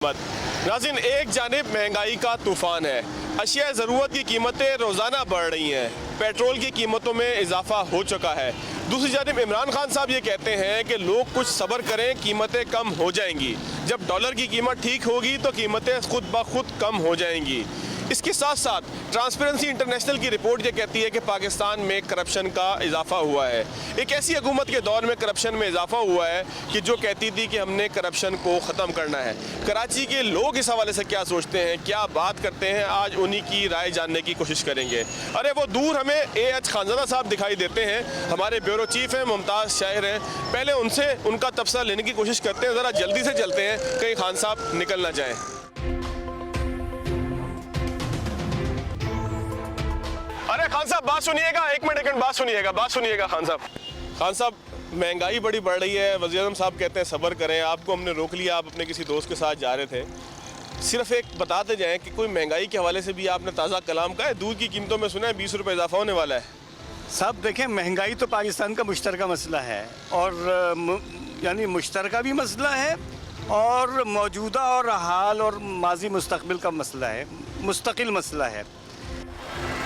नाज़रीन, एक जानिब महंगाई का तूफ़ान है। अशिया ज़रूरत की कीमतें रोज़ाना बढ़ रही हैं। पेट्रोल की कीमतों में इजाफा हो चुका है। दूसरी जानिब इमरान खान साहब ये कहते हैं कि लोग कुछ सब्र करें, कीमतें कम हो जाएंगी। जब डॉलर की कीमत ठीक होगी तो कीमतें खुद ब खुद कम हो जाएंगी। इसके साथ साथ ट्रांसपेरेंसी इंटरनेशनल की रिपोर्ट ये कहती है कि पाकिस्तान में करप्शन का इजाफा हुआ है। एक ऐसी हुकूमत के दौर में करप्शन में इजाफा हुआ है कि जो कहती थी कि हमने करप्शन को ख़त्म करना है। कराची के लोग इस हवाले से क्या सोचते हैं, क्या बात करते हैं, आज उन्हीं की राय जानने की कोशिश करेंगे। अरे वो दूर हमें AH खानज़ादा साहब दिखाई देते हैं, हमारे ब्यूरो चीफ हैं, मुमताज़ शाहिर हैं। पहले उनसे उनका तबसरा लेने की कोशिश करते हैं। ज़रा जल्दी से चलते हैं, कहीं खान साहब निकल ना जाएँ। अरे खान साहब बात सुनिएगा, एक मिनट बात सुनिएगा खान साहब, महंगाई बड़ी बढ़ रही है। वज़ीर-ए-आज़म साहब कहते हैं सब्र करें, आपको हमने रोक लिया, आप अपने किसी दोस्त के साथ जा रहे थे। सिर्फ एक बताते जाएं कि कोई महंगाई के हवाले से भी आपने ताज़ा कलाम का है। दूध की कीमतों में सुना है 20 रुपये इजाफा होने वाला है। साहब देखें, महंगाई तो पाकिस्तान का मुश्तरका मसला है और यानी मुश्तरका भी मसला है और मौजूदा और हाल और माजी मुस्तकबिल का मसला है, मुस्तकिल मसला है।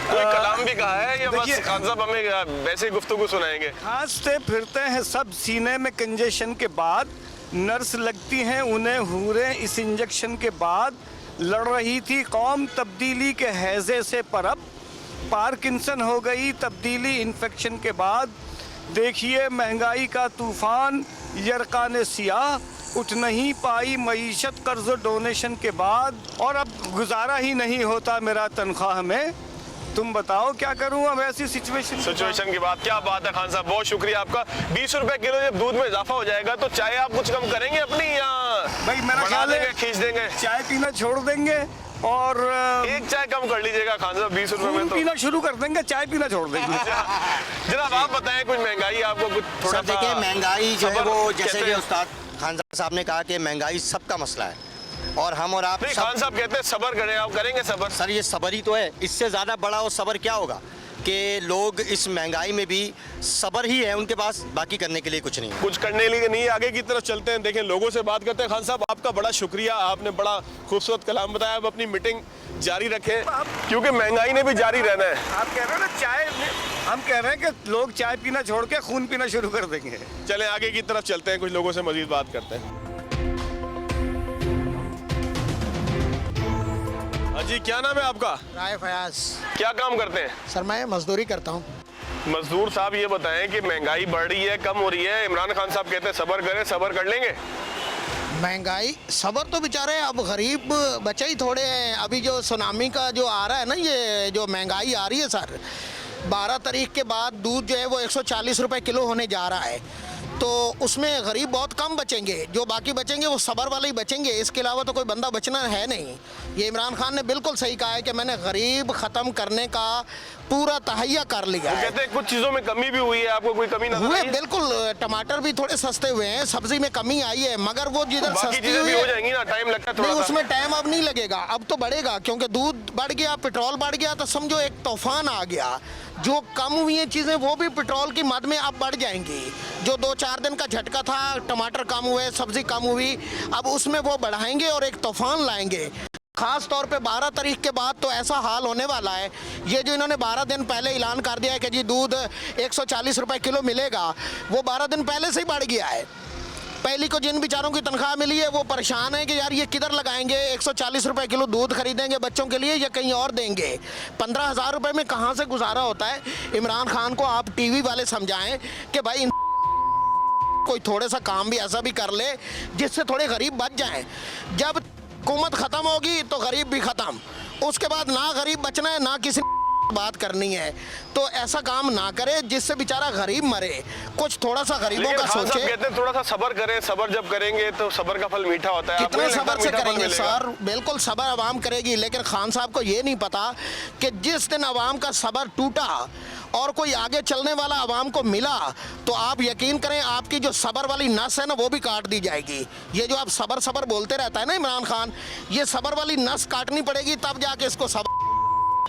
कोई कलाम भी कहा है या बस खान साहब हमें वैसे गुफ्तगू सुनाएंगे? खांसते फिरते हैं सब सीने में कंजेशन के बाद, नर्स लगती हैं उन्हें हूरें इस इंजेक्शन के बाद, लड़ रही थी कौम तब्दीली के हैजे से परब, पार्किंसन हो गई तब्दीली इन्फेक्शन के बाद, देखिए महंगाई का तूफान यरकान सियाह, उठ नहीं पाई मईशत कर्ज डोनेशन के बाद, और अब गुजारा ही नहीं होता मेरा तनख्वाह में, तुम बताओ क्या करूं अब ऐसी सिचुएशन की बात। क्या बात है खान साहब, बहुत शुक्रिया आपका। 20 रुपए किलो जब दूध में इजाफा हो जाएगा तो चाय आप कुछ कम करेंगे अपनी या भाई मेरा ख्याल है खींच देंगे? चाय पीना छोड़ देंगे और एक चाय कम कर लीजिएगा खान साहब 20 रुपए में तो पीना शुरू कर देंगे, चाय पीना छोड़ देंगे। जनाब आप बताएं कुछ महंगाई आपको कुछ थोड़ा सा। देखिए महंगाई जो है वो जैसे कि उस्ताद खान साहब ने कहा कि महंगाई सबका मसला है और हम और आप खान साहब कहते हैं सब्र करें, आप करेंगे सब्र? सर ये सब्र ही तो है, इससे ज़्यादा बड़ा और सब्र क्या होगा कि लोग इस महंगाई में भी सब्र ही है उनके पास, बाकी करने के लिए कुछ नहीं है। कुछ करने के लिए नहीं, आगे की तरफ चलते हैं, देखें लोगों से बात करते हैं। खान साहब आपका बड़ा शुक्रिया, आपने बड़ा खूबसूरत कलाम बताया। अब अपनी मीटिंग जारी रखें क्योंकि महंगाई ने भी जारी रहना है। आप कह रहे हो ना चाय, हम कह रहे हैं कि लोग चाय पीना छोड़ के खून पीना शुरू कर देंगे। चलें आगे की तरफ चलते हैं, कुछ लोगों से मजीद बात करते हैं। जी क्या नाम है आपका? राय फयाज। क्या काम करते हैं? सर मैं मजदूरी करता हूँ। मजदूर साहब ये बताएं कि महंगाई बढ़ रही है, कम हो रही है, इमरान खान साहब कहते हैं सब्र करें, सब्र कर लेंगे? महंगाई सबर तो बेचारे अब गरीब बच्चे ही थोड़े हैं। अभी जो सुनामी का जो आ रहा है ना, ये जो महंगाई आ रही है सर, 12 तारीख के बाद दूध जो है वो 140 रुपये किलो होने जा रहा है, तो उसमें गरीब बहुत कम बचेंगे। जो बाकी बचेंगे वो सबर वाले ही बचेंगे, इसके अलावा तो कोई बंदा बचना है नहीं। ये इमरान खान ने बिल्कुल सही कहा है कि मैंने गरीब ख़त्म करने का पूरा तहैया कर लिया है। कहते हैं कुछ चीज़ों में कमी भी हुई है, आपको कोई कमी नजर आई है? बिल्कुल, टमाटर भी थोड़े सस्ते हुए हैं, सब्जी में कमी आई है, मगर वो जिधर सस्ती हुई हो जाएंगी ना, टाइम लगता है थोड़ा नहीं, सा। उसमें टाइम अब नहीं लगेगा, अब तो बढ़ेगा क्योंकि दूध बढ़ गया, पेट्रोल बढ़ गया, तो समझो एक तूफान आ गया। जो कम हुई हैं चीज़ें वो भी पेट्रोल की मद में अब बढ़ जाएंगी। जो 2-4 दिन का झटका था, टमाटर कम हुए, सब्जी कम हुई, अब उसमें वो बढ़ाएंगे और एक तूफान लाएंगे। खास तौर पे 12 तारीख के बाद तो ऐसा हाल होने वाला है। ये जो इन्होंने 12 दिन पहले ऐलान कर दिया है कि जी दूध 140 रुपये किलो मिलेगा, वो 12 दिन पहले से ही बढ़ गया है। पहली को जिन बेचारों की तनख्वाह मिली है वो परेशान है कि यार ये किधर लगाएंगे, 140 रुपये किलो दूध खरीदेंगे बच्चों के लिए या कहीं और देंगे। 15,000 रुपये में कहाँ से गुजारा होता है? इमरान खान को आप टीवी वाले समझाएं कि भाई कोई थोड़ा सा काम भी ऐसा भी कर ले जिससे थोड़े गरीब बच जाएं। जब हुकूमत ख़त्म होगी तो गरीब भी ख़त्म, उसके बाद ना गरीब बचना है ना किसी बात करनी है, तो ऐसा काम ना करे जिससे बेचारा गरीब मरे। कुछ थोड़ा सा गरीबों का सोचे। कहते हैं थोड़ा सा सब्र करें, सब्र जब करेंगे तो सब्र का फल मीठा होता है। कितने सब्र से करेंगे सर? बिल्कुल सब्र आवाम करेगी, लेकिन खान साहब को ये नहीं पता कि जिस दिन आवाम का सब्र टूटा और कोई आगे चलने वाला आवाम को मिला तो आप यकीन करें आपकी जो सब्र वाली नस है ना वो भी काट दी जाएगी। ये जो आप सब्र सब्र बोलते रहता है ना इमरान खान, ये सब्र वाली नस काटनी पड़ेगी तब जाके इसको सब्र।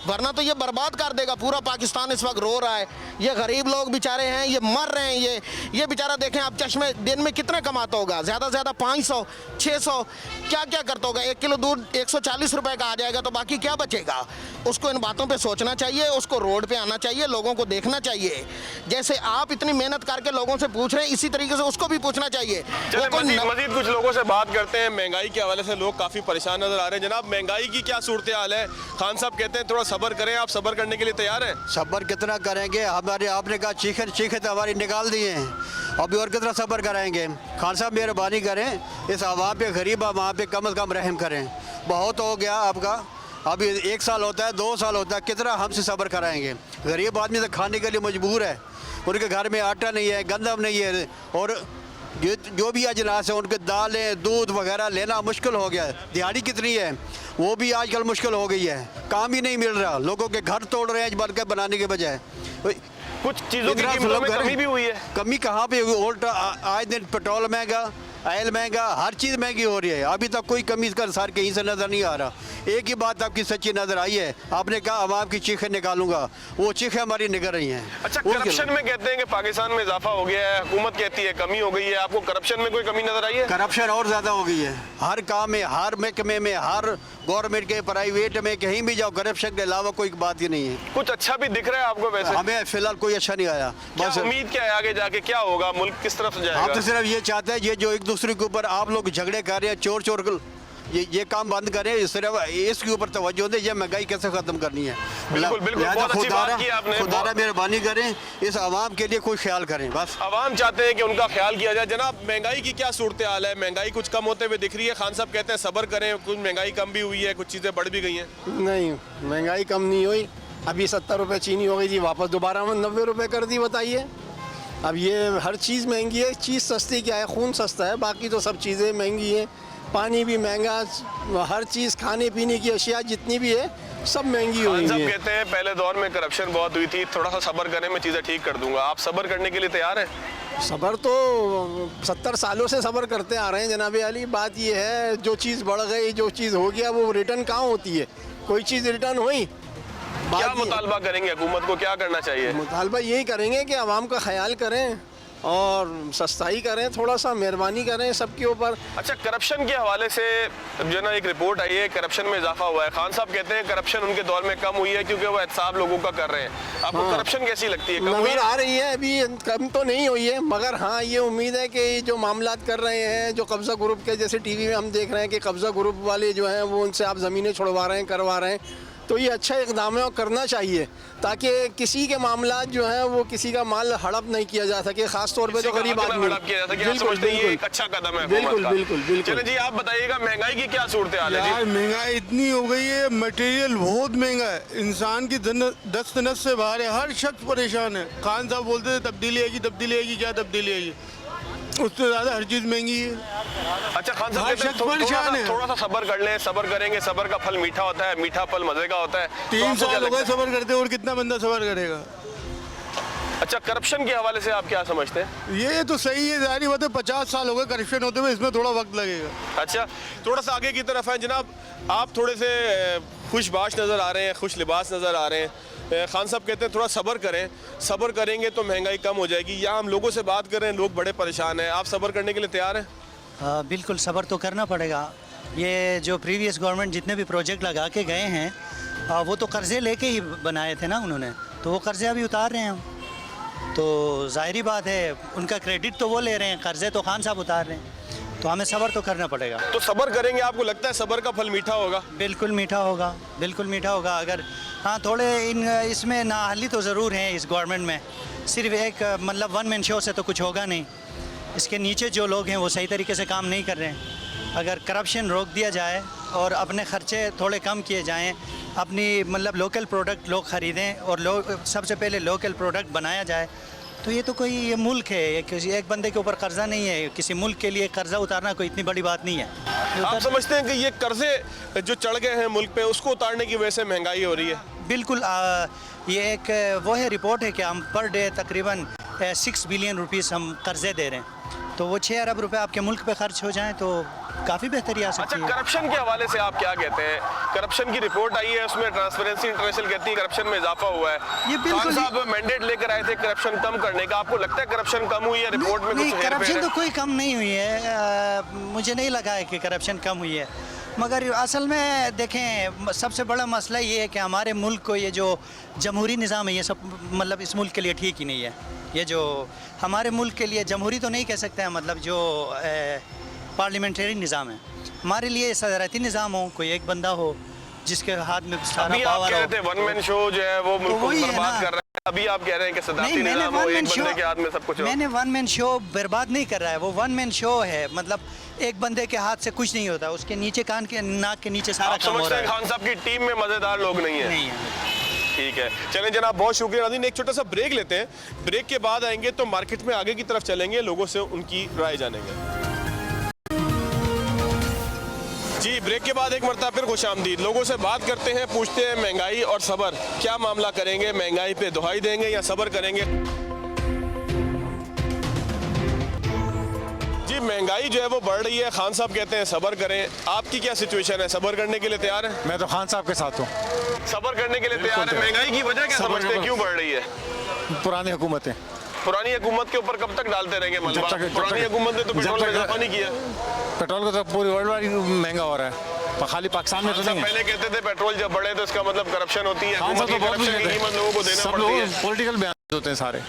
वरना तो ये बर्बाद कर देगा। पूरा पाकिस्तान इस वक्त रो रहा है, ये गरीब लोग बेचारे हैं, ये मर रहे हैं। ये बेचारा देखें आप, चश्मे दिन में कितना कमाता होगा, ज़्यादा से ज़्यादा 500 600 क्या क्या करता होगा। 1 किलो दूध 140 रुपए का आ जाएगा तो बाकी क्या बचेगा। उसको इन बातों पे सोचना चाहिए, उसको रोड पे आना चाहिए, लोगों को देखना चाहिए। जैसे आप इतनी मेहनत करके लोगों से पूछ रहे हैं, इसी तरीके से उसको भी पूछना चाहिए। चलिए वो कोई मजीद कुछ लोगों से बात करते हैं। महंगाई के हवाले से लोग काफ़ी परेशान नजर आ रहे हैं। जनाब, महंगाई की क्या सूरत हाल है? खान साहब कहते हैं थोड़ा सब्र करें। आप सब्र करने के लिए तैयार हैं? सब्र कितना करेंगे, हमारे आपने कहा चीखे चीखे तो हमारी निकाल दिए हैं, अभी और कितना सब्र कराएंगे। खान साहब मेहरबानी करें, इस आवाम पे, गरीब आवाम पे कम से कम रहम करें। बहुत हो गया आपका, अभी 1 साल होता है, 2 साल होता है, कितना हमसे सब्र कराएंगे। गरीब आदमी तो खाने के लिए मजबूर है, उनके घर में आटा नहीं है, गंदम नहीं है, और जो भी अजनास है उनके दालें दूध वगैरह लेना मुश्किल हो गया है। दिहाड़ी कितनी है वो भी आजकल मुश्किल हो गई है, काम ही नहीं मिल रहा, लोगों के घर तोड़ रहे हैं बनकर बनाने के बजाय। कुछ चीज़ों की कीमतों में कमी भी हुई है। कमी कहाँ पे हुई? उल्टा आज दिन पेट्रोल महंगा, ऑयल महंगा, हर चीज़ महंगी हो रही है। अभी तक कोई कमी इसका सर कहीं से नज़र नहीं आ रहा। एक ही बात आपकी सच्ची नज़र आई है, आपने कहा अवाम की चीखें निकालूंगा, वो चीखें हमारी निकल रही हैं। अच्छा, करप्शन में कहते हैं कि पाकिस्तान में इजाफा हो गया है, हुकूमत कहती है कमी हो गई है। आपको करप्शन में कोई कमी नजर आई है? करप्शन और ज़्यादा हो गई है, हर काम में, हर महकमे में, हर गवर्नमेंट के, प्राइवेट में, कहीं भी जाओ करप्शन के अलावा कोई बात ही नहीं है। कुछ अच्छा भी दिख रहा है आपको? वैसे हमें फिलहाल कोई अच्छा नहीं आया। क्या बस उम्मीद क्या है आगे जाके क्या होगा, मुल्क किस तरफ हम जाएगा? तो सिर्फ ये चाहते हैं, ये जो एक दूसरे के ऊपर आप लोग झगड़े कर रहे हैं, चोर चोर ये काम बंद करें, सिर्फ इसके ऊपर तवज्जो दें, ये महंगाई कैसे खत्म करनी है। बिल्कुल बिल्कुल, बहुत अच्छी बात की आपने। खुदारा मेहरबानी करें, इस आवाम के लिए कोई ख्याल करें बस। आवाम चाहते हैं कि उनका ख्याल किया जाए। जनाब, महंगाई की क्या सूरत हाल है? महंगाई कुछ कम होते हुए दिख रही है। खान साहब कहते हैं सब्र करें, कुछ महंगाई कम भी हुई है, कुछ चीज़ें बढ़ भी गई हैं। नहीं, महंगाई कम नहीं हुई। अभी 70 रुपये चीनी हो गई थी, वापस दोबारा 90 रुपये कर दी। बताइए, अब ये हर चीज़ महंगी है। चीज़ सस्ती क्या है? खून सस्ता है, बाकी तो सब चीज़ें महंगी हैं। पानी भी महंगा, हर चीज़, खाने पीने की अशिया जितनी भी है सब महंगी हुई खान है। साहब कहते हैं पहले दौर में करप्शन बहुत हुई थी, थोड़ा सा सब्र करें, मैं चीज़ें ठीक कर दूंगा। आप सब्र करने के लिए तैयार हैं? सब्र तो 70 सालों से सब्र करते आ रहे हैं जनाब अली। बात ये है, जो चीज़ बढ़ गई, जो चीज़ हो गया, वो रिटर्न कहाँ होती है? कोई चीज़ रिटर्न हुई? क्या मुतालबा करेंगे, हुकूमत को क्या करना चाहिए? मुतालबा यही करेंगे कि आवाम का ख्याल करें और सस्ताई करें, थोड़ा सा मेहरबानी करें सबके ऊपर। अच्छा, करप्शन के हवाले से जो ना एक रिपोर्ट आई है, करप्शन में इजाफा हुआ है। खान साहब कहते हैं करप्शन उनके दौर में कम हुई है क्योंकि वो एहतसाब लोगों का कर रहे हैं। आपको करप्शन कैसी लगती है? कम हुई नजर आ रही है, अभी कम तो नहीं हुई है, मगर हाँ ये उम्मीद है कि जो मामलात कर रहे हैं, जो कब्ज़ा ग्रुप के, जैसे टीवी में हम देख रहे हैं कि कब्ज़ा ग्रुप वाले जो हैं वो उनसे आप ज़मीनें छुड़वा रहे हैं, करवा रहे हैं, तो ये अच्छा इक़दाम है और करना चाहिए, ताकि किसी के मामला जो है वो किसी का माल हड़प नहीं किया जा सके, खास तौर पे जो गरीब आदमी। एक अच्छा कदम है। बिल्कुल बिल्कुल बिल्कुल। चलिए जी, आप बताइएगा महंगाई की क्या सूरत हाल है? यार महंगाई इतनी हो गई है, मटेरियल बहुत महंगा है, इंसान की दस्त नस से बाहर है, हर शख्स परेशान है। खान साहब बोलते थे तब्दीली आएगी, तब्दीली आएगी, क्या तब्दीली आएगी? उससे ज़्यादा हर चीज़ महंगी है। अच्छा, खान साहब हर कहते हैं शख्स परेशान है। थोड़ा सा सब्र कर लें, सब्र करेंगे, सब्र का फल मीठा होता है, मीठा फल मजे का होता है। तो 3 आपको क्या साल हो गए लगता है? सबर करते और कितना बंदा सबर करेगा? अच्छा, करप्शन के हवाले से आप क्या समझते हैं? ये तो सही है, जारी बात है, 50 साल हो गए करप्शन होते हुए, इसमें थोड़ा वक्त लगेगा। अच्छा, थोड़ा सा आगे की तरफ है जनाब। आप थोड़े से खुशबाश नज़र आ रहे हैं, खुश लिबास नज़र आ रहे हैं। खान साहब कहते हैं थोड़ा सब्र करें, सब्र करेंगे तो महंगाई कम हो जाएगी। या हम लोगों से बात कर रहे हैं, लोग बड़े परेशान हैं। आप सब्र करने के लिए तैयार हैं? बिल्कुल सब्र तो करना पड़ेगा। ये जो प्रीवियस गवर्नमेंट जितने भी प्रोजेक्ट लगा के गए हैं वो तो कर्ज़े लेके ही बनाए थे ना उन्होंने, तो वो कर्ज़े अभी उतार रहे हैं हम, तो ज़ाहिरी बात है उनका क्रेडिट तो वो ले रहे हैं, कर्ज़े तो खान साहब उतार रहे हैं, तो हमें सब्र तो करना पड़ेगा। तो सब्र करेंगे, आपको लगता है सब्र का फल मीठा होगा? बिल्कुल मीठा होगा, बिल्कुल मीठा होगा। अगर हाँ थोड़े इसमें नाअहली तो ज़रूर हैं इस गवर्नमेंट में, सिर्फ एक मतलब वन मैन शो से तो कुछ होगा नहीं। इसके नीचे जो लोग हैं वो सही तरीके से काम नहीं कर रहे हैं। अगर करप्शन रोक दिया जाए और अपने ख़र्चे थोड़े कम किए जाएं, अपनी मतलब लोकल प्रोडक्ट लोग ख़रीदें और सबसे पहले लोकल प्रोडक्ट बनाया जाए, तो ये तो कोई ये मुल्क है, ये किसी एक बंदे के ऊपर कर्जा नहीं है। किसी मुल्क के लिए कर्जा उतारना कोई इतनी बड़ी बात नहीं है। आप समझते हैं कि ये कर्जे जो चढ़ गए हैं मुल्क पे, उसको उतारने की वजह से महंगाई हो रही है? बिल्कुल। ये एक वो है रिपोर्ट है कि हम पर डे तकरीबन 6 बिलियन रुपीस हम कर्जे दे रहे हैं। तो वो 6 अरब रुपए आपके मुल्क पे खर्च हो जाएं तो काफ़ी बेहतरी आ अच्छा, सकती है। करप्शन के हवाले से आप क्या कहते हैं? करप्शन की रिपोर्ट आई है, उसमें ट्रांसपेरेंसी इंटरनेशनल कहती है करप्शन में इजाफा हुआ है। ये बिल्कुल खान ही- साहब मैंडेट लेकर आए थे करप्शन कम करने का, आपको लगता है करप्शन कम हुई है? रिपोर्ट में नहीं, कुछ हेरफेर करप्शन है? तो कोई कम नहीं हुई है। मुझे नहीं लगा है कि करप्शन कम हुई है, मगर असल में देखें सबसे बड़ा मसला ये है कि हमारे मुल्क को ये जो जमहूरी निज़ाम है ये सब मतलब इस मुल्क के लिए ठीक ही नहीं है। ये जो हमारे मुल्क के लिए जमहूरी तो नहीं कह सकते हैं, मतलब जो पार्लियामेंट्री निज़ाम है, हमारे लिए सदारती निज़ाम हो, कोई एक बंदा हो जिसके हाथ में सारा अभी आप पावर कह हो। रहे थे वन मैन शो जो है वो मुल्क को वही है बर्बाद ना। कर रहा है, अभी आप कह रहे हैं कि सदारती नहीं, मैंने निज़ाम हो, वन एक मैन बंदे शो के हाथ में सब कुछ हो। मैंने वन मैन शो बर्बाद नहीं कर रहा है, वो वन मैन शो है, मतलब एक बंदे के हाथ से कुछ नहीं होता, उसके नीचे कान के नाक के नीचे सारा आप काम हो समझते रहा हैं है। खान साहब की टीम में मजेदार लोग नहीं है? नहीं है। ठीक है, चलें जनाब, बहुत शुक्रिया नाज़रीन। एक छोटा सा ब्रेक लेते हैं, ब्रेक के बाद आएंगे तो मार्केट में आगे की तरफ चलेंगे, लोगों से उनकी राय जानेंगे। जी, ब्रेक के बाद एक मरतबा फिर खुशामदीद। लोगों से बात करते हैं, पूछते हैं महंगाई और सबर क्या मामला करेंगे, महंगाई पे दुहाई देंगे या सबर करेंगे? जी, महंगाई जो है वो बढ़ रही है, खान साहब कहते हैं सबर करें, आपकी क्या सिचुएशन है? सबर करने के लिए तैयार है? मैं तो खान साहब के साथ हूँ। सबर करने के लिए तैयार है। महंगाई की वजह क्या सबर समझते हैं, करो। क्यों बढ़ रही है? पुरानी हुकूमतें पुरानी हुकूमत के ऊपर कब तक डालते रहेंगे जब मलबा? तक- पुरानी हुकूमत ने तो जब पेट्रोल में तक- इजाफा नहीं किया। पेट्रोल का तो पूरी वर्ल्ड वाइड महंगा हो रहा है, पर खाली पाकिस्तान में तो सब नहीं है। पहले कहते थे पेट्रोल जब बढ़े तो इसका मतलब करप्शन होती है, खान हुकूमत साहब की तो बहुत कुछ करप्शन की कहते कीमत लोगों को हैं, देना सब पड़ती लोग है। पॉलिटिकल बयान होते हैं सारे।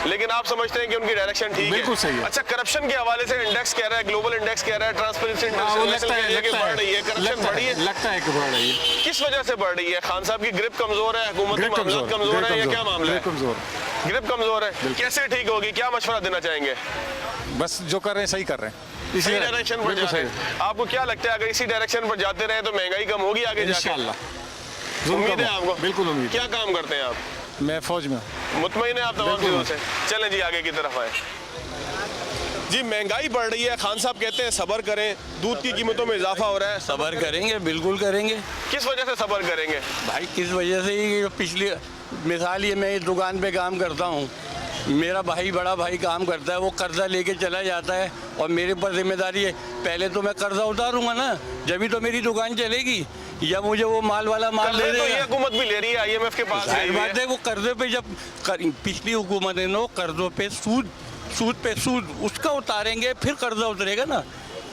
लेकिन आप समझते हैं कि उनकी डायरेक्शन ठीक है? बिल्कुल सही है। अच्छा, करप्शन के हवाले से इंडेक्स कह रहा है, ग्लोबल इंडेक्स कह रहा है, ट्रांसपेरेंसी हाँ, वो इंटरनेशनल लगता है कह रही है कि बढ़ रही है, करप्शन बढ़ी है। लगता है कि बढ़ रही है। किस वजह से बढ़ रही है? खान साहब की ग्रिप कमजोर है, हुकूमती ग्रिप मामलात कमजोर है, या क्या मामला है? ग्रिप कमजोर। ग्रिप कमजोर है, कैसे ठीक होगी? क्या मशवरा देना चाहेंगे? बस जो कर रहे हैं सही कर रहे हैं। इसी डायरेक्शन पर बिल्कुल जा रहे सही हैं। आपको क्या लगता है अगर इसी डायरेक्शन पर जाते रहे तो महंगाई कम होगी आगे जाके? इंशाल्लाह। उम्मीद है आपको? बिल्कुल उम्मीद। क्या काम करते हैं आप? मैं फौज में हूँ। मुतमईन है आप तमाम बिल्कुल। चीज़ों से? चलें जी, आगे की तरफ आए। जी, महंगाई बढ़ रही है, खान साहब कहते हैं सबर करें, दूध की कीमतों में इजाफा हो रहा है, सबर करेंगे, बिल्कुल करेंगे किस वजह से सबर करेंगे? भाई। किस वजह से ही पिछली मिसाल ये, मैं इस दुकान पे काम करता हूँ, मेरा भाई बड़ा भाई काम करता है, वो कर्जा लेके चला जाता है और मेरे ऊपर जिम्मेदारी है। पहले तो मैं कर्जा उतारूंगा ना, जब ही तो मेरी दुकान चलेगी, या मुझे वो माल वाला माल कर्जे ले तो ये देगा। हुकूमत भी ले रही है, IMF के पास जाहिर गई बात है, वो कर्जे पे जब पिछली हुकूमत है ना, कर्जों पे सूद पे सूद उसका उतारेंगे, फिर कर्जा उतरेगा ना।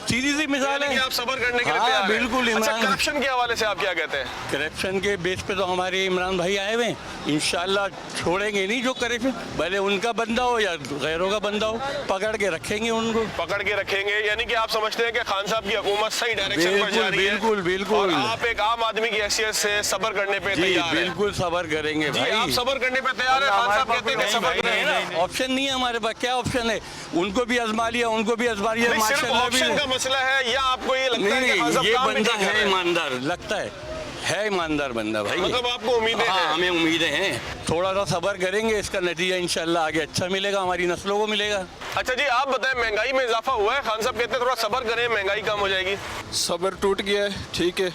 सीधी सी मिसाल यानी कि है। आप सबर करने के लिए हाँ, तैयार हैं। बिल्कुल अच्छा, इमरान। करप्शन के हवाले से आप क्या कहते हैं? करप्शन के बेस पे तो हमारे इमरान भाई आए हुए हैं, इंशाल्लाह छोड़ेंगे नहीं जो करप्शन, भले उनका बंदा हो या गैरों का बंदा हो, पकड़ के रखेंगे उनको। पकड़ के रखेंगे, यानी कि आप समझते हैं कि खान साहब की हुकूमत सही डायरेक्शन पर जा रही है? बिल्कुल, बिल्कुल। और आप एक आम आदमी की हैसियत से सबर करने पे जी तैयार हैं? बिल्कुल सबर करेंगे जी, भाई। आप सबर करने पे तैयार है? खान साहब कहते हैं कि सबर करें। ऑप्शन नहीं है हमारे पास, क्या ऑप्शन है? उनको भी आजमा लिया, उनको भी आजमा लिया, नहीं, सिर्फ माशाल्लाह भी। ऑप्शन का मसला है या आपको ये लगता है कि खान नहीं, साहब ये काम नहीं बंदा ठीक कर है रहे हैं? ईमानदार, लगता है ईमानदार बंदा भाई। मतलब आपको उम्मीदें हाँ, हैं? हमें उम्मीदें हैं। थोड़ा सा सबर करेंगे, इसका नतीजा इंशाल्लाह आगे अच्छा मिलेगा, हमारी नस्लों को मिलेगा। अच्छा जी, आप बताएं, महंगाई में इजाफा हुआ है, खान साहब कहते हैं थोड़ा सबर करें, महंगाई कम हो जाएगी। सब्र टूट गया है, ठीक है,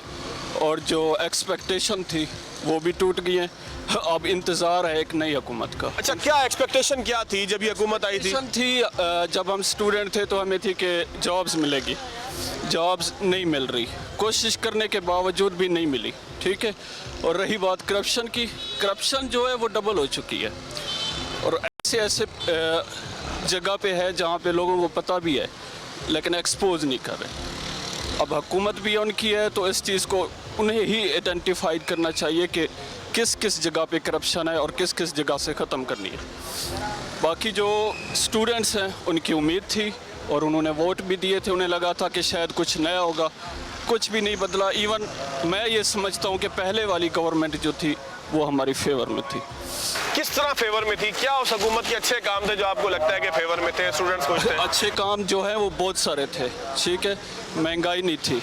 और जो एक्सपेक्टेशन थी वो भी टूट गई है। अब इंतज़ार है एक नई हुकूमत का। अच्छा, क्या एक्सपेक्टेशन क्या थी जब ये हुकूमत आई थी? जब हम स्टूडेंट थे तो हमें थी कि जॉब्स मिलेगी, जॉब्स नहीं मिल रही, कोशिश करने के बावजूद भी नहीं मिली, ठीक है। और रही बात करप्शन की, करप्शन जो है वो डबल हो चुकी है और ऐसे ऐसे जगह पे है जहाँ पे लोगों को पता भी है लेकिन एक्सपोज नहीं कर रहे। अब हुकूमत भी उनकी है तो इस चीज़ को उन्हें ही आइडेंटिफाइड करना चाहिए कि किस किस जगह पे करप्शन है और किस किस जगह से ख़त्म करनी है। बाकी जो स्टूडेंट्स हैं उनकी उम्मीद थी और उन्होंने वोट भी दिए थे, उन्हें लगा था कि शायद कुछ नया होगा, कुछ भी नहीं बदला। इवन मैं ये समझता हूँ कि पहले वाली गवर्नमेंट जो थी वो हमारी फेवर में थी। किस तरह फेवर में थी? क्या उस हुकूमत के अच्छे काम थे जो आपको लगता है कि फेवर में थे, स्टूडेंट्स खुश थे? अच्छे काम जो हैं वो बहुत सारे थे, ठीक है। महंगाई नहीं थी।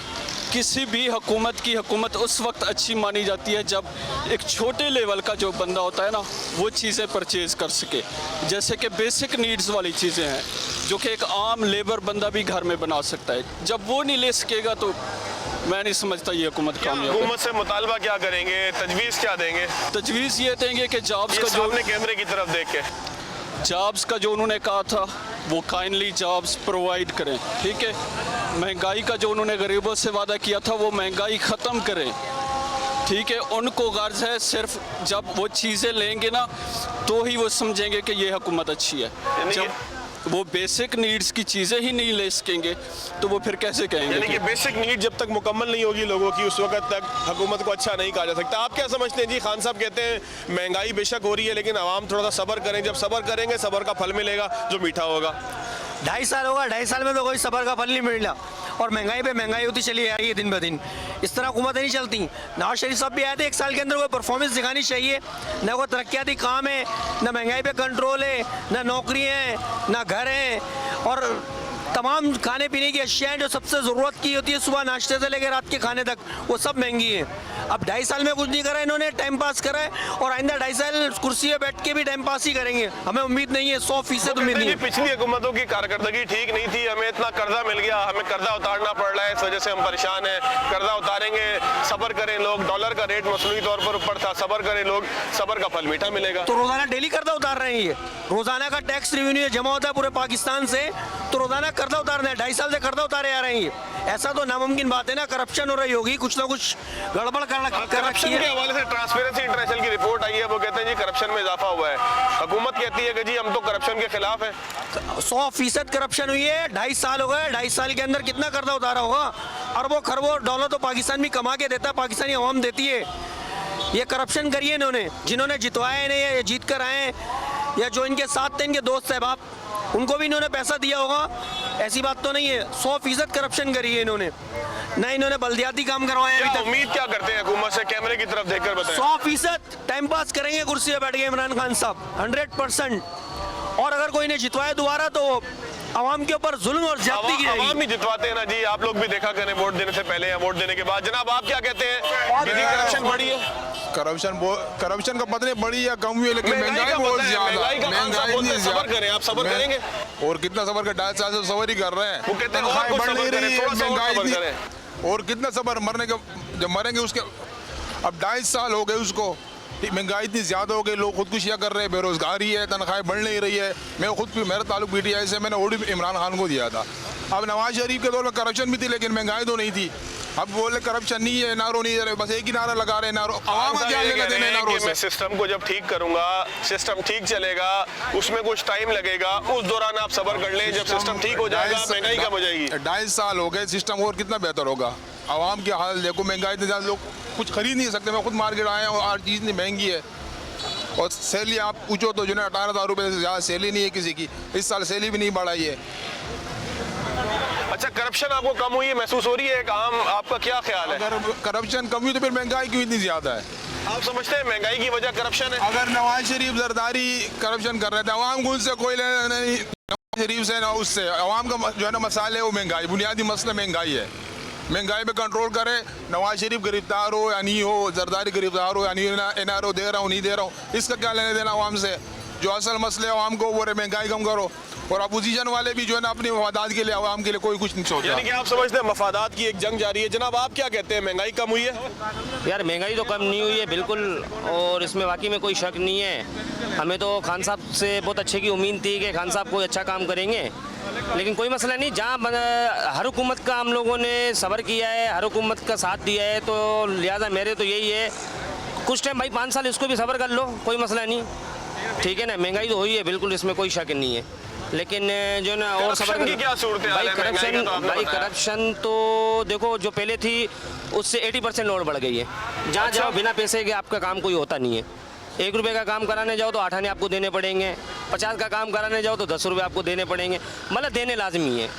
किसी भी हुकूमत की हुकूमत उस वक्त अच्छी मानी जाती है जब एक छोटे लेवल का जो बंदा होता है ना वो चीज़ें परचेज़ कर सके, जैसे कि बेसिक नीड्स वाली चीज़ें हैं जो कि एक आम लेबर बंदा भी घर में बना सकता है। जब वो नहीं ले सकेगा तो मैं नहीं समझता ये हुकूमत कामयाब है। हुकूमत से मुतालबा क्या करेंगे, तजवीज़ क्या देंगे? तजवीज़ ये देंगे कि जॉब्स ये का जो सामने कैमरे की तरफ देख के जॉब्स का जो उन्होंने कहा था वो काइंडली जॉब्स प्रोवाइड करें, ठीक है। महंगाई का जो उन्होंने गरीबों से वादा किया था वो महंगाई ख़त्म करें, ठीक है। उनको गर्ज है सिर्फ जब वो चीज़ें लेंगे ना तो ही वो समझेंगे कि ये हुकूमत अच्छी है। जब वो बेसिक नीड्स की चीज़ें ही नहीं ले सकेंगे तो वो फिर कैसे कहेंगे? यानी कि बेसिक नीड जब तक मुकम्मल नहीं होगी लोगों की, उस वक्त तक हुकूमत को अच्छा नहीं कहा जा सकता। आप क्या समझते हैं जी? खान साहब कहते हैं महंगाई बेशक हो रही है लेकिन आवाम थोड़ा सा सब्र करें, जब सब्र करेंगे सब्र का फल मिलेगा जो मीठा होगा। 2.5 साल होगा, 2.5 साल में तो कोई सब्र का फल नहीं मिला और महंगाई पे महंगाई होती चली आ रही है दिन ब दिन। इस तरह हुकूमतें नहीं चलती। नवाज शरीफ साहब भी आए थे, 1 साल के अंदर कोई परफॉर्मेंस दिखानी चाहिए। न कोई तरक्याती काम है, न महंगाई पे कंट्रोल है, न नौकरी है, न घर है और तमाम खाने पीने की अशियाएँ जो सबसे ज़रूरत की होती है सुबह नाश्ते से लेकर रात के खाने तक, वो सब महंगी है। अब 2.5 साल में कुछ नहीं करा इन्होंने, टाइम पास करा है और आइंदा 2.5 साल कुर्सी पे बैठ के भी टाइम पास ही करेंगे। हमें उम्मीद नहीं है, 100% उम्मीद नहीं है। पिछली हुकूमतों की कारकर्दगी ठीक नहीं थी, हमें इतना कर्जा मिल गया, हमें कर्जा उतारना पड़ रहा है, इस वजह से हम परेशान हैं। कर्जा उतारेंगे, सब्र करें लोग, डॉलर का रेट मसनूई तौर पर ऊपर था, सब्र करें लोग, सब्र का फल मीठा मिलेगा। तो रोजाना डेली कर्जा उतार रहे हैं, ये रोजाना का टैक्स रेवेन्यू जमा होता है पूरे पाकिस्तान से, तो रोजाना कर्जा उतार रहे हैं। 2.5 साल से कर्जा उतारे आ रहे हैं। ऐसा तो नामुमकिन बात है ना, करप्शन हो रही होगी, कुछ ना कुछ गड़बड़ कर रखी है। के हवाले से ट्रांसपेरेंसी इंटरनेशनल की रिपोर्ट आई है, वो कहते हैं जी करप्शन में इजाफा हुआ है। हुकूमत कहती है कि जी हम तो करप्शन के खिलाफ हैं। 100% करप्शन हुई है। 2.5 साल हो गए, 2.5 साल के अंदर कितना कर्जा उतारा होगा? अरबों खरबों डॉलर तो पाकिस्तान भी कमा के देता है, पाकिस्तानी अवाम देती है। ये करप्शन करिए इन्होंने, जिन्होंने जितवाए इन्हें, ये जीत कर आए या जो इनके साथ थे इनके दोस्त साहब, उनको भी इन्होंने पैसा दिया होगा, ऐसी बात तो नहीं है। 100% करप्शन करी है इन्होंने, ना इन्होंने बल्दियाती काम करवाए अभी तक। उम्मीद क्या करते हैं हुकूमत से? कैमरे की तरफ देखकर बताएं। 100% टाइम पास करेंगे कुर्सी पे बैठ गए इमरान खान साहब, 100%। और अगर कोई ने जितवाया दोबारा तो आवाम के ऊपर जुल्म और ज्यादती की जाएगी। आवाम नहीं जितवाते हैं ना जी, आप लोग भी देखा करें वोट देने से पहले या वोट देने के बाद। जनाब आप क्या कहते हैं? करप्शन बढ़ी है? करप्शन का पता नहीं बढ़ी या कम हुई है, लेकिन महंगाई बहुत ज्यादा, महंगाई सब्र करें, आप सब्र करेंगे? और कितना सब्र कर, 2.5 साल से सब्र ही कर रहे हैं। वो कहते हैं तनख्वाहें बढ़ नहीं रही है, महंगाई सब्र भी, करें। और कितना सब्र, मरने के जब मरेंगे उसके, अब 2.5 साल हो गए उसको, महंगाई इतनी ज़्यादा हो गई, लोग खुदकुशियाँ कर रहे हैं, बेरोजगारी है, तनख्वाहें बढ़ नहीं रही है। मैं खुद भी, मेरा ताल्लुक PTI से, मैंने वोट इमरान खान को दिया था। अब नवाज शरीफ के दौर में करप्शन भी थी लेकिन महंगाई तो नहीं थी। अब बोले करप्शन नहीं है, नारो नहीं दे रहे, बस एक ही नारा लगा रहे, नारो। आवाम का क्या लेना देना नारों से? मैं सिस्टम को जब ठीक करूंगा, सिस्टम ठीक चलेगा, उसमें कुछ टाइम लगेगा, उस दौरान आप सब्र कर लें, जब सिस्टम ठीक हो जाएगा महंगाई कम हो जाएगी। 2.5 साल हो गए, सिस्टम और कितना बेहतर होगा? आवाम की हालत देखो, महंगाई इतनी ज़्यादा, लोग कुछ खरीद नहीं सकते। मैं खुद मार्केट आया हूँ, हर चीज़ इतनी महंगी है। और सैलरी आप पूछो तो जो है 18,000 रुपये से ज़्यादा सैलरी नहीं है किसी की। इस साल सैलरी भी नहीं बढ़ाई है। अच्छा, करप्शन आपको कम हुई है, महसूस हो रही है? एक आम, आपका क्या ख्याल है? अगर करप्शन कम हुई तो फिर महंगाई क्यों इतनी ज़्यादा है? आप समझते हैं महंगाई की वजह करप्शन है? अगर नवाज शरीफ जरदारी करप्शन कर रहे थे, अवाम को उनसे कोई लेना नहीं, नवाज शरीफ से ना उससे। अवाम का जो है ना मसाले है वो महंगाई, बुनियादी मसला महंगाई है। महंगाई पे कंट्रोल करे। नवाज शरीफ गिरफ्तार हो या नहीं हो, जरदारी गिरफ्तार हो या नहीं, NRO दे रहा हूँ नहीं दे रहा हूँ, इसका क्या लेने देना अवाम से? जो असल मसले अवाम को वो महंगाई कम करो। और अपोजिशन वाले भी जो है ना अपनी मफादात के लिए, आवाम के लिए कोई कुछ नहीं सोच रहा। यानी कि आप समझते हैं मफादात की एक जंग जारी है। जनाब आप क्या कहते हैं, महंगाई कम हुई है? यार महंगाई तो कम नहीं हुई है बिल्कुल, और इसमें वाकई में कोई शक नहीं है। हमें तो खान साहब से बहुत अच्छे की उम्मीद थी कि खान साहब कोई अच्छा काम करेंगे, लेकिन कोई मसला नहीं। जहाँ हर हुकूमत का हम लोगों ने सब्र किया है, हर हुकूमत का साथ दिया है, तो लिहाजा मेरे तो यही है, कुछ टाइम भाई 5 साल इसको भी सब्र कर लो, कोई मसला नहीं, ठीक है ना। महंगाई तो हुई है बिल्कुल, इसमें कोई शक नहीं है, लेकिन जो ना और सब्र की क्या सूरत है? भाई करप्शन तो देखो, जो पहले थी उससे 80% और बढ़ गई है। जहाँ जाओ बिना पैसे के आपका काम कोई होता नहीं है। 1 रुपये का काम कराने जाओ तो 8 आने आपको देने पड़ेंगे, 50 का काम कराने जाओ तो 10 रुपये आपको देने पड़ेंगे, मतलब देने लाजमी है।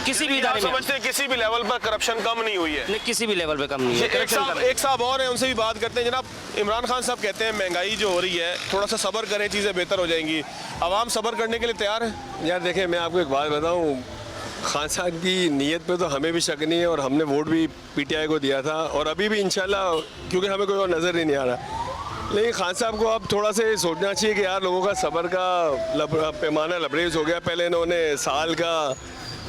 किसी भी इदारे में समझते हैं किसी भी लेवल पर करप्शन कम नहीं हुई है? नहीं, किसी भी लेवल पे कम नहीं है। एक साहब और हैं, उनसे भी बात करते हैं। जनाब इमरान खान साहब कहते हैं महंगाई जो हो रही है, थोड़ा सा सब्र करें, चीज़ें बेहतर हो जाएंगी। आवाम सब्र करने के लिए तैयार है? यार देखें, मैं आपको एक बात बताऊं, खान साहब की नीयत पे तो हमें भी शक नहीं है, और हमने वोट भी PTI को दिया था, और अभी भी इंशाल्लाह, क्योंकि हमें कोई और नज़र ही नहीं आ रहा। लेकिन खान साहब को अब थोड़ा सा सोचना चाहिए कि यार लोगों का सब्र का पैमाना लबरेज हो गया। पहले इन्होंने साल का,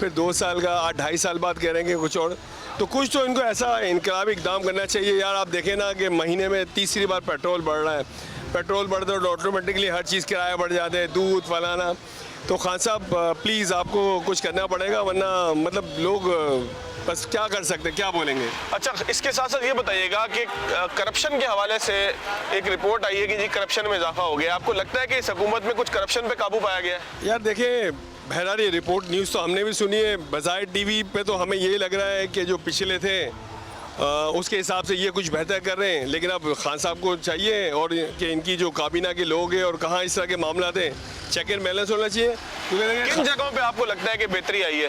फिर 2 साल का, 2.5 साल बाद कह रहे हैं कि कुछ और, तो कुछ तो इनको ऐसा इनकलाबी इकदाम करना चाहिए। यार आप देखें ना कि महीने में तीसरी बार पेट्रोल बढ़ रहा है, पेट्रोल बढ़ता है तो ऑटोमेटिकली हर चीज़ किराया बढ़ जाते हैं, दूध फलाना। तो खान साहब प्लीज़ आपको कुछ करना पड़ेगा, वरना मतलब लोग बस क्या कर सकते हैं, क्या बोलेंगे। अच्छा, इसके साथ साथ ये बताइएगा कि करप्शन के हवाले से एक रिपोर्ट आई है कि जी करप्शन में इजाफा हो गया। आपको लगता है कि इस हुकूमत में कुछ करप्शन पे काबू पाया गया है? यार देखें, बहरहाल ये रिपोर्ट न्यूज़ तो हमने भी सुनी है, बज़ाहिर टीवी पे तो हमें यही लग रहा है कि जो पिछले थे उसके हिसाब से ये कुछ बेहतर कर रहे हैं, लेकिन अब खान साहब को चाहिए और कि इनकी जो काबीना के लोग हैं और कहाँ इस तरह के मामला थे, चेक एंड बैलेंस होना चाहिए। किन जगहों पे आपको लगता है कि बेहतरी आई है?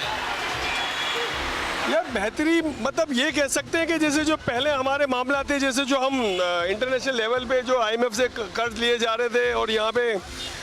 यार बेहतरी मतलब ये कह सकते हैं कि जैसे जो पहले हमारे मामला थे, जैसे जो हम इंटरनेशनल लेवल पे जो IMF से कर्ज लिए जा रहे थे और यहाँ पे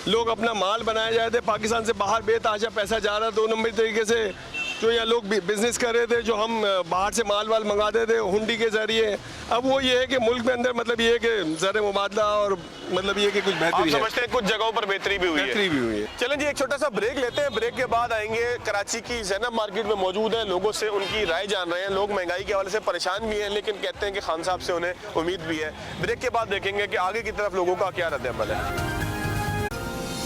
लोग अपना माल बनाए जा रहे थे, पाकिस्तान से बाहर बेतहाशा पैसा जा रहा, 2 नंबर तरीके से जो यहाँ लोग बिजनेस कर रहे थे, जो हम बाहर से माल वाल मंगाते थे हुंडी के जरिए, अब वो ये है कि मुल्क में अंदर मतलब ये है कि ज़र मुबादला और मतलब ये कि कुछ बेहतरी आप समझते हैं कुछ जगहों पर बेहतरी भी हुई है? चलें जी, एक छोटा सा ब्रेक लेते हैं। ब्रेक के बाद आएंगे, कराची की ज़ैनब मार्केट में मौजूद हैं, लोगों से उनकी राय जान रहे हैं। लोग महंगाई के हवाले से परेशान भी हैं, लेकिन कहते हैं कि खान साहब से उन्हें उम्मीद भी है। ब्रेक के बाद देखेंगे कि आगे की तरफ लोगों का क्या रद्द-ए-अमल है।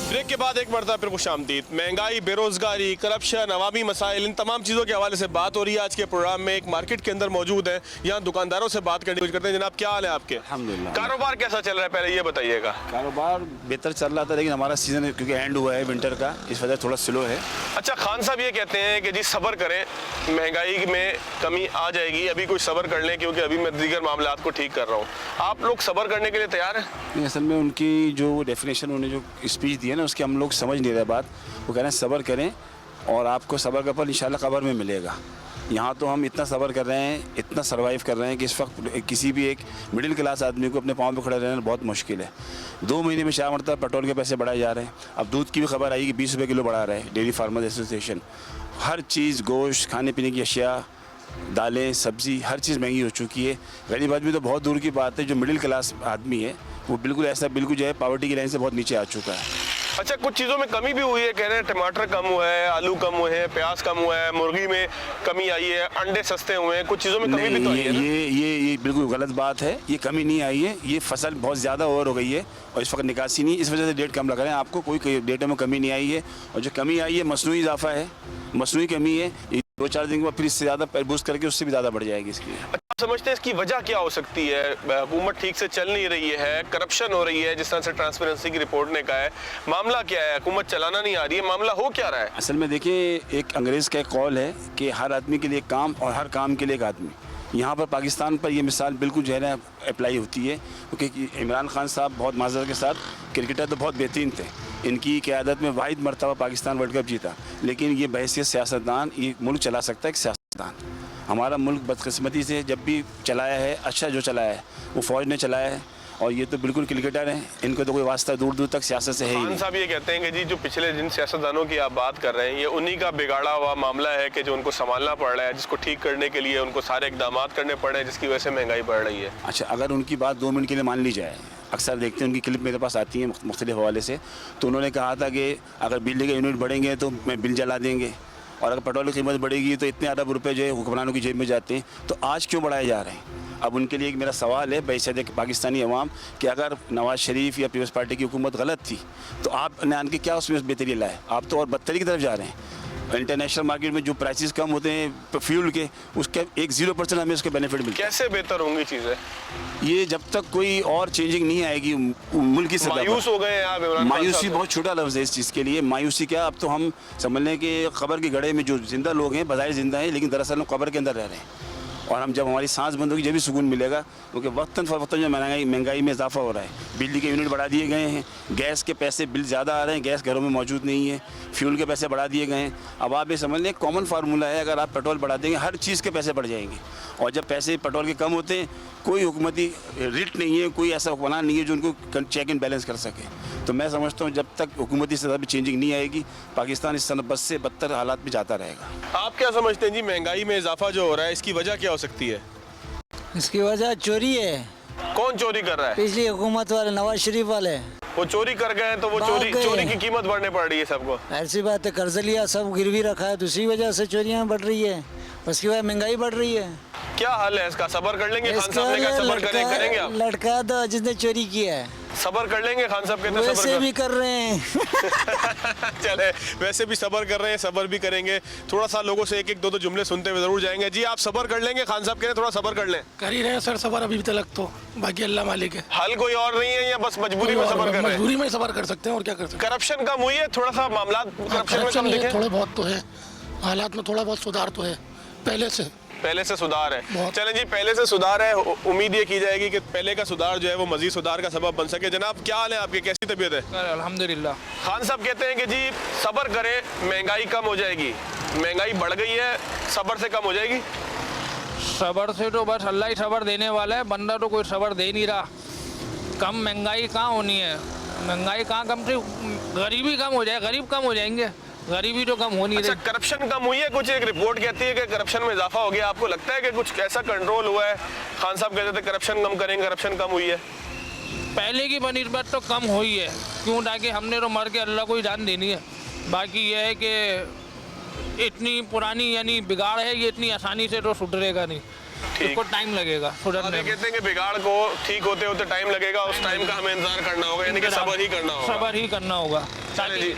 ब्रेक के बाद एक मरतबा फिर खुशामदीद। महंगाई, बेरोजगारी, करप्शन, अवामी मसाइल, इन तमाम चीज़ों के हवाले से बात हो रही है आज के प्रोग्राम में। एक मार्केट के अंदर मौजूद है, यहाँ दुकानदारों से बात करने की कोशिश करते हैं। जनाब, क्या हाल है आपके? अल्हम्दुलिल्लाह। कारोबार कैसा चल रहा है, पहले ये बताइएगा। कारोबार बेहतर चल रहा था, लेकिन हमारा सीज़न क्योंकि एंड हुआ है विंटर का, इस वजह थोड़ा स्लो है। अच्छा, खान साहब ये कहते हैं कि जी सब्र करें, महंगाई में कमी आ जाएगी, अभी कुछ सब्र कर लें क्योंकि अभी मैं दीगर मामलात को ठीक कर रहा हूँ। आप लोग सब्र करने के लिए तैयार हैं? नहीं, असल में उनकी जो डेफिनेशन, उन्होंने जो स्पीच दी है ना, उसके हम लोग समझ नहीं रहे बात। वो कह रहे हैं सब्र करें और आपको सब्र का फल इंशाल्लाह कब्र में मिलेगा। यहाँ तो हम इतना सब्र कर रहे हैं, इतना सर्वाइव कर रहे हैं कि इस वक्त किसी भी एक मिडिल क्लास आदमी को अपने पाँव पे खड़ा रहना बहुत मुश्किल है। 2 महीने में 4 मरतबा पेट्रोल के पैसे बढ़ाए जा रहे हैं। अब दूध की भी खबर आई कि 20 रुपये किलो बढ़ा रहा है डेयरी फार्मर्स एसोसिएशन। हर चीज़, गोश्त, खाने पीने की अशिया, दालें, सब्ज़ी, हर चीज़ महंगी हो चुकी है। गरीब आदमी तो बहुत दूर की बात है, जो मिडिल क्लास आदमी है वो बिल्कुल ऐसा बिल्कुल जो है पावर्टी की लाइन से बहुत नीचे आ चुका है। अच्छा, कुछ चीज़ों में कमी भी हुई है, कह रहे हैं टमाटर कम हुआ है, आलू कम हुए हैं, प्याज कम हुआ है, मुर्गी में कमी आई है, अंडे सस्ते हुए हैं, कुछ चीज़ों में कमी भी तो आई है ना? ये बिल्कुल गलत बात है। ये कमी नहीं आई है, ये फसल बहुत ज़्यादा ओवर हो गई है और इस वक्त निकासी नहीं, इस वजह से रेट कम लग रहे हैं। आपको कोई डेटा में कमी नहीं आई है, और जो कमी आई है मसनूई इजाफा है, मसनूई कमी है। 2-4 दिन के बाद फिर इससे ज़्यादा बूस्ट करके उससे भी ज़्यादा बढ़ जाएगी इसकी। आप समझते हैं इसकी वजह क्या हो सकती है? हुकूमत ठीक से चल नहीं रही है, करप्शन हो रही है, जिस तरह से ट्रांसपेरेंसी की रिपोर्ट ने कहा है। मामला क्या है? हुकूमत चलाना नहीं आ रही है, मामला हो क्या रहा है? असल में देखिए, एक अंग्रेज़ का एक कॉल है कि हर आदमी के लिए एक काम और हर काम के लिए एक आदमी। यहाँ पर पाकिस्तान पर ये मिसाल बिल्कुल जो है ना अप्लाई होती है, क्योंकि इमरान खान साहब बहुत माजरत के साथ क्रिकेटर तो बहुत बेहतरीन थे, इनकी क़यादत में वाहिद मरतबा पाकिस्तान वर्ल्ड कप जीता, लेकिन ये बहैसियत सियासतदान ये मुल्क चला सकता है एक सियासतदान। हमारा मुल्क बदकिस्मती से जब भी चलाया है, अच्छा जो चलाया है वो फ़ौज ने चलाया है, और ये तो बिल्कुल क्रिकेटर हैं, इनको तो कोई वास्ता दूर दूर तक सियासत से है ही नहीं। खान साहब ये कहते हैं कि जी जो पिछले जिन सियासतदानों की आप बात कर रहे हैं, ये उन्हीं का बिगाड़ा हुआ मामला है कि जो उनको संभालना पड़ रहा है, जिसको ठीक करने के लिए उनको सारे इकदाम करने पड़ रहे हैं, जिसकी वजह से महंगाई बढ़ रही है। अच्छा, अगर उनकी बात 2 मिनट के लिए मान ली जाए, अक्सर देखते हैं उनकी क्लिप मेरे पास आती है मुख्तलिफ हवाले से, तो उन्होंने कहा था कि अगर बिजली के यूनिट बढ़ेंगे तो मैं बिल जला देंगे, और अगर पेट्रोल की कीमत बढ़ेगी तो इतने अरब रुपए जो है हुक्मरानों की जेब में जाते हैं। तो आज क्यों बढ़ाए जा रहे हैं? अब उनके लिए एक मेरा सवाल है बैशद पाकिस्तानी अवाम कि अगर नवाज़ शरीफ या पीपल्स पार्टी की हुकूमत गलत थी तो आपने आन के क्या उसमें बेहतरी लाए? आप तो और बदतरी की तरफ जा रहे हैं। इंटरनेशनल मार्केट में जो प्राइसेस कम होते हैं फ्यूल के, उसके 0% हमें उसके बेनिफिट मिलते हैं। कैसे बेहतर होंगी चीज़ें? ये जब तक कोई और चेंजिंग नहीं आएगी मुल्क की सतह पर। मायूस हो गए हैं आप इमरान खान साहब? मायूसी बहुत छोटा लफ्ज़ है इस चीज़ के लिए। मायूसी क्या, अब तो हम समझ लें कि कब्र के गड्ढे में जो जिंदा लोग हैं बज़ाहिर जिंदा हैं, लेकिन दरअसल हम कब्र के अंदर रह रहे हैं, और हम जब हमारी सांस बंद होगी जब भी सुकून मिलेगा, क्योंकि वक्तन फ़वक्तन जो महंगाई में इजाफा हो रहा है। बिजली के यूनिट बढ़ा दिए गए हैं, गैस के पैसे बिल ज़्यादा आ रहे हैं, गैस घरों में मौजूद नहीं है, फ्यूल के पैसे बढ़ा दिए गए हैं। अब आप ये समझ लें कॉमन फार्मूला है, अगर आप पेट्रोल बढ़ा देंगे हर चीज़ के पैसे बढ़ जाएंगे, और जब पैसे पेट्रोल के कम होते हैं कोई हुकूमती रिट नहीं है, कोई ऐसा हुक्मरान नहीं है जो उनको चेक एंड बैलेंस कर सके। तो मैं समझता हूँ जब तक हुकूमती सतह पर चेंजिंग नहीं आएगी, पाकिस्तान इस बद से बदतर हालात में जाता रहेगा। आप क्या समझते हैं जी, महंगाई में इजाफा जो हो रहा है इसकी वजह क्या हो सकती है? इसकी वजह चोरी है। कौन चोरी कर रहा है? पिछली हुकूमत वाले, नवाज शरीफ वाले। वो चोरी कर गए तो वो चोरी की कीमत बढ़ने पड़ रही है सबको। ऐसी बात है, कर्ज लिया, सब गिरवी रखा है, दूसरी वजह से चोरियां बढ़ रही है, उसकी वजह महंगाई बढ़ रही है। क्या हल है इसका? सब्र कर लेंगे? खान साहब ने कहा सब्र करेंगे आप? लड़का तो जिसने चोरी किया है सबर कर लेंगे, खान साहब कहते हैं वैसे सबर भी कर रहे हैं। चले, वैसे भी सबर कर रहे हैं, सबर भी करेंगे। थोड़ा सा लोगों से एक एक दो दो जुमले सुनते हुए जरूर जाएंगे। जी आप सबर कर लेंगे, खान साहब कह रहे हैं थोड़ा सबर कर लें। कर ही रहे हैं सर सबर अभी तक तो, बाकी अल्लाह मालिक है। हल कोई और नहीं है या बस मजबूरी में सबर कर रहे हैं? मजबूरी में सबर कर सकते हैं और क्या कर सकते हैं। करप्शन कम हुई है, थोड़ा सा मामला करप्शन में कम दिखे? थोड़े बहुत तो है, हालात में थोड़ा बहुत सुधार तो है पहले से सुधार है। चलें जी, पहले से सुधार है। उम्मीद ये की जाएगी कि पहले का सुधार जो है वो मजीद सुधार का सबब बन सके। जनाब क्या हाल है आपके, कैसी तबीयत है? अल्हम्दुलिल्लाह। खान साहब कहते हैं कि जी सबर करें, महंगाई कम हो जाएगी। महंगाई बढ़ गई है, सबर से कम हो जाएगी? सबर से तो बस अल्लाह ही सबर देने वाला है, बंदा तो कोई सबर दे नहीं रहा। कम महंगाई कहाँ होनी है, महंगाई कहाँ कम से गरीबी कम हो जाए, गरीब कम हो जाएंगे, गरीबी तो कम होनी अच्छा, करप्शन कम हुई है? कुछ एक रिपोर्ट कहती है कि करप्शन में इजाफा हो गया। आपको लगता है कि कुछ ऐसा कंट्रोल हुआ है? खान साहब कहते थे करप्शन कम करेंगे, करप्शन कम हुई है? पहले की बनिस्बत तो कम हुई है, क्यों? ताकि हमने तो मर के अल्लाह को ही जान देनी है। बाकी यह है कि इतनी पुरानी यानी बिगाड़ है, ये इतनी आसानी से तो सुधरेगा नहीं, इसको टाइम लगेगा सुधरने में। कहते हैं कि बिगाड़ को ठीक होते होते टाइम लगेगा, उस टाइम का हमें इंतजार करना होगा, यानी कि सबर ही करना होगा। सबर ही करना होगा। चलें जी,